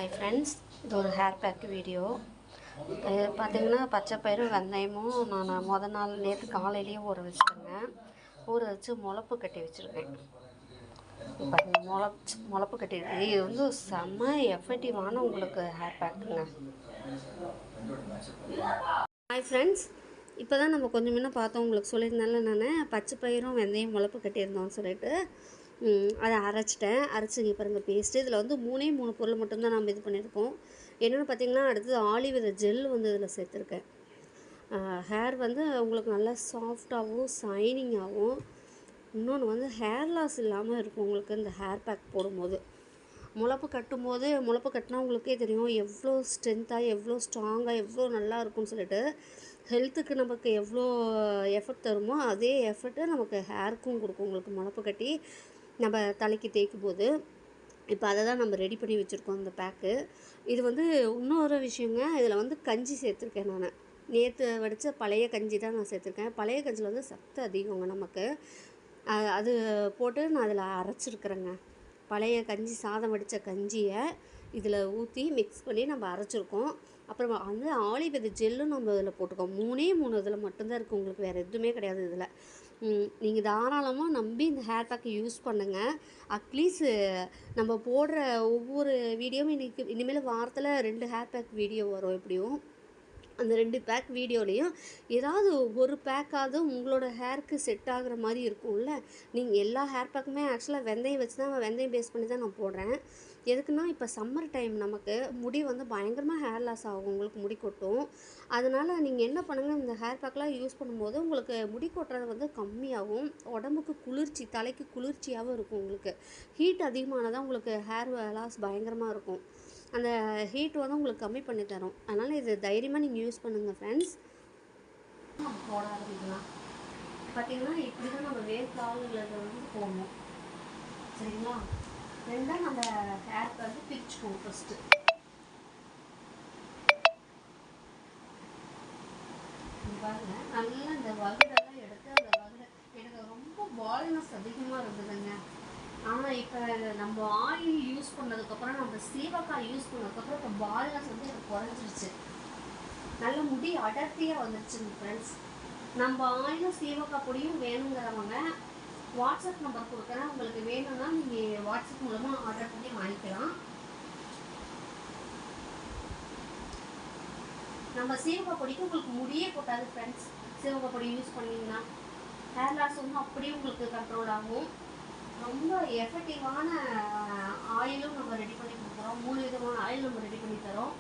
Hi friends, இது ஒரு hair pack video. பார்த்திங்கன்னா பச்சை பயிறு வெந்தயமும் நான் நாள் நேற்று காலையிலேயே ஊற வச்சுட்டேங்க. ஊற வச்சு முளப்பு கட்டி வச்சுருக்கேன். இப்போ முளப்பு கட்டியிருக்கு. இது வந்து செம்ம எஃபெக்டிவான உங்களுக்கு ஹேர் பேக்குங்க. ஹாய் ஃப்ரெண்ட்ஸ், இப்போ தான் நம்ம கொஞ்சம் முன்ன பார்த்தோம். உங்களுக்கு சொல்லியிருந்தால நான் பச்சை பயிரும் வெந்தயம் முளப்பு கட்டியிருந்தோம்னு சொல்லிட்டு அதை அரைச்சிங்க பாருங்கள் பேஸ்ட்டு. இதில் வந்து 3 பொருள் மட்டும்தான் நம்ம இது பண்ணியிருக்கோம். என்னென்னு பார்த்திங்கன்னா, அடுத்தது ஆலிவ் ஜெல் வந்து இதில் சேர்த்துருக்கேன். ஹேர் வந்து உங்களுக்கு நல்லா சாஃப்டாகவும் ஷைனிங்காகவும், இன்னொன்று வந்து ஹேர் லாஸ் இல்லாமல் இருக்கும் உங்களுக்கு இந்த ஹேர் பேக் போடும்போது. முளப்பு கட்டினா உங்களுக்கே தெரியும் எவ்வளோ ஸ்ட்ரென்த்தாக, எவ்வளோ ஸ்ட்ராங்காக, எவ்வளோ நல்லா இருக்கும்னு சொல்லிட்டு. ஹெல்த்துக்கு நமக்கு எவ்வளோ எஃபெக்ட் தருமோ அதே எஃபெக்ட்டை நமக்கு ஹேருக்கும் கொடுக்கும் உங்களுக்கு முளப்பு கட்டி நம்ம தலைக்கு தேய்க்கும் போது. இப்போ அதை தான் நம்ம ரெடி பண்ணி வச்சுருக்கோம் இந்த பேக்கு. இது வந்து இன்னொரு விஷயங்க, இதில் வந்து கஞ்சி சேர்த்துருக்கேன். நான் நேற்று வடித்த பழைய கஞ்சி தான் நான் சேர்த்துருக்கேன். பழைய கஞ்சியில் வந்து சத்து அதிகங்க நமக்கு. அது போட்டு நான் அதில் அரைச்சிருக்கிறேங்க. பழைய கஞ்சி, சாதம் வடித்த கஞ்சியை இதில் ஊற்றி மிக்ஸ் பண்ணி நம்ம அரைச்சிருக்கோம். அப்புறம் வந்து ஆலிவ் ஜெல்லும் நம்ம இதில் போட்டுக்கோம். 3 இதில் மட்டும்தான் இருக்குது, உங்களுக்கு வேறு எதுவுமே கிடையாது இதில். நீங்கள் தாராளமாக நம்பி இந்த ஹேர் பேக்கை யூஸ் பண்ணுங்கள். அட்லீஸ்ட் நம்ம போடுற ஒவ்வொரு வீடியோவும் இனிமேல் வாரத்தில் 2 ஹேர் பேக் வீடியோ வரும் எப்படியும். அந்த 2 பேக் வீடியோலையும் ஏதாவது ஒரு பேக்காவது உங்களோட ஹேருக்கு செட் ஆகிற மாதிரி இருக்கும்ல. நீங்கள் எல்லா ஹேர் பேக்குமே ஆக்சுவலாக வெந்தயம் வச்சு தான், வெந்தயம் பேஸ் பண்ணி தான் நான் போடுறேன். எதுக்குன்னா, இப்போ சம்மர் டைம் நமக்கு முடி வந்து பயங்கரமாக ஹேர் லாஸ் ஆகும், உங்களுக்கு முடி கொட்டும். அதனால் நீங்கள் என்ன பண்ணுங்கள், இந்த ஹேர் பேக்கெலாம் யூஸ் பண்ணும்போது உங்களுக்கு முடி கொட்டுறது வந்து கம்மியாகும். உடம்புக்கு குளிர்ச்சி, தலைக்கு குளிர்ச்சியாகவும் இருக்கும். உங்களுக்கு ஹீட் அதிகமானதான் உங்களுக்கு ஹேர் லாஸ் பயங்கரமாக இருக்கும். அந்த ஹீட் வந்து உங்களுக்கு கம்மி பண்ணி தரும். அதனால் இது தைரியமாக நீங்கள் யூஸ் பண்ணுங்கள் ஃப்ரெண்ட்ஸ். போட ஆரம்பிக்கலாம். பார்த்திங்கன்னா இப்படி தான் நம்ம வேர்க்காலில் வந்து போடணும், சரிங்களா? ரெண்டாக நம்ம ஹேர் வந்து பிரிச்சுக்கோங்க ஃபஸ்ட்டு. பாருங்கள், நல்லா இந்த வகுடெல்லாம் எடுத்து, அந்த வகுடை எனக்கு ரொம்ப பால்னஸ் அதிகமாக இருந்ததுங்க. ஆனால் இப்போ நம்ம ஆயில் யூஸ் பண்ணதுக்கப்புறம், நம்ம சீவக்காய் யூஸ் பண்ணதுக்கப்புறம் இப்போ பால்னஸ் வந்து எனக்கு குறைஞ்சிருச்சு. நல்ல முடி அடர்த்தியாக வந்துருச்சுங்க ஃப்ரெண்ட்ஸ். நம்ம ஆயிலும் சீவக்காய் பொடியும் வேணுங்கிறவங்க வாட்ஸ்அப் நம்பர் கொடுக்குறேன். உங்களுக்கு வேணும்னா நீங்கள் வாட்ஸ்அப் மூலமாக ஆர்டர் பண்ணி வாங்கிக்கலாம். நம்ம சீவக்காய் பொடிக்கு உங்களுக்கு முடியே போட்டாது ஃப்ரெண்ட்ஸ். சீவக்காய் பொடி யூஸ் பண்ணிங்கன்னா ஹேர் லாஸ் வந்து அப்படியே உங்களுக்கு கண்ட்ரோல் ஆகும். ரொம்ப எஃபெக்டிவான ஆயிலும் நம்ம ரெடி பண்ணி கொடுக்குறோம். 3 விதமான ஆயில் நம்ம ரெடி பண்ணி தரோம்.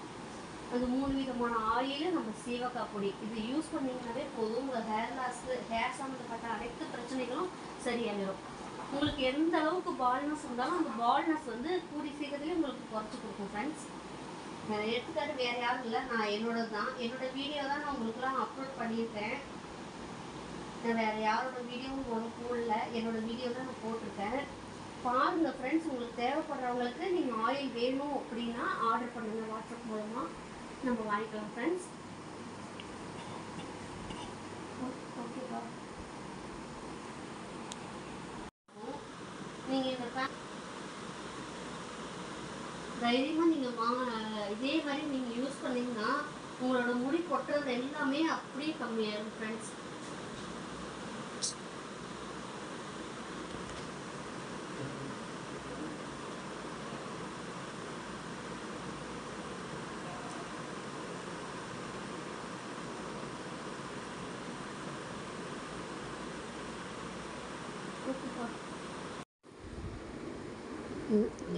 அந்த 3 விதமான ஆயிலும் நம்ம சீவக்காய் பொடி இது யூஸ் பண்ணிங்கன்னாவே போதும். உங்கள் ஹேர் லாஸு, ஹேர் சம்மந்தப்பட்ட அனைத்து பிரச்சனைகளும் சரியாகிடும். உங்களுக்கு எந்த அளவுக்கு பால்னஸ் இருந்தாலும் அந்த பால்னஸ் வந்து கூடி சீக்கிரத்துலேயே உங்களுக்கு குறைச்சி கொடுக்கும் ஃப்ரெண்ட்ஸ். எடுத்துக்காட்டு வேறு யாரும் இல்லை, நான் என்னோட வீடியோ தான் நான் உங்களுக்குலாம் அப்லோட் பண்ணியிருக்கேன். நான் வேறு யாரோட வீடியோவும் போடல, என்னோடய வீடியோ தான் நான் போட்டிருக்கேன். பாருங்கள் ஃப்ரெண்ட்ஸ். உங்களுக்கு தேவைப்படுறவங்களுக்கு நீங்கள் ஆயில் வேணும் அப்படின்னா ஆர்டர் பண்ணுங்கள். வாட்ஸ்அப் மூலமாக நம்ம வாங்கிக்கலாம் ஃப்ரெண்ட்ஸ். ஓகேப்பா, நீங்கள் இந்த தைரியமாக நீங்கள் இதே மாதிரி நீங்கள் யூஸ் பண்ணிங்கன்னா உங்களோட முடி கொட்டுறது எல்லாமே அப்படியே கம்மியாகும் ஃப்ரெண்ட்ஸ்.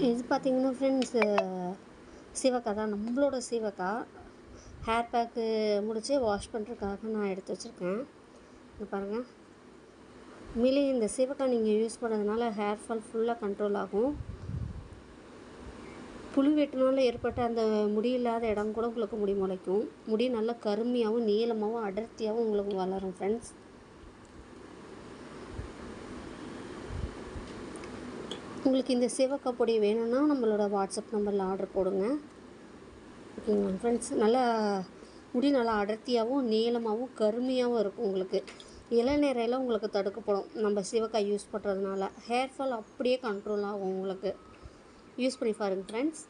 இது பார்த்திங்கன்னா ஃப்ரெண்ட்ஸ், சீவக்காய் தான், நம்மளோட சீவக்காய். ஹேர் பேக்கு முடித்து வாஷ் பண்ணுறதுக்காக நான் எடுத்து வச்சுருக்கேன். இது பாருங்கள். உண்மையிலே இந்த சீவக்காய் நீங்கள் யூஸ் பண்ணுறதுனால ஹேர் ஃபால் ஃபுல்லாக கண்ட்ரோல் ஆகும். புழு வெட்டினால ஏற்பட்ட அந்த முடி இல்லாத இடம் கூட உங்களுக்கு முடி முளைக்கும். முடி நல்லா கருமையாகவும் நீளமாகவும் அடர்த்தியாகவும் உங்களுக்கு வளரும் ஃப்ரெண்ட்ஸ். உங்களுக்கு இந்த சீவக்காய் பொடி வேணும்னா நம்மளோட வாட்ஸ்அப் நம்பரில் ஆர்டர் போடுங்க, ஓகேங்களா ஃப்ரெண்ட்ஸ்? நல்லா முடி நல்லா அடர்த்தியாகவும் நீளமாகவும் கருமையாகவும் இருக்கும். உங்களுக்கு இளநீரையில் உங்களுக்கு தடுக்கப்படும் நம்ம சீவக்காய் யூஸ் பண்ணுறதுனால. ஹேர் ஃபால் அப்படியே கண்ட்ரோல் ஆகும் உங்களுக்கு. யூஸ் பண்ணி பாருங்கள் ஃப்ரெண்ட்ஸ்.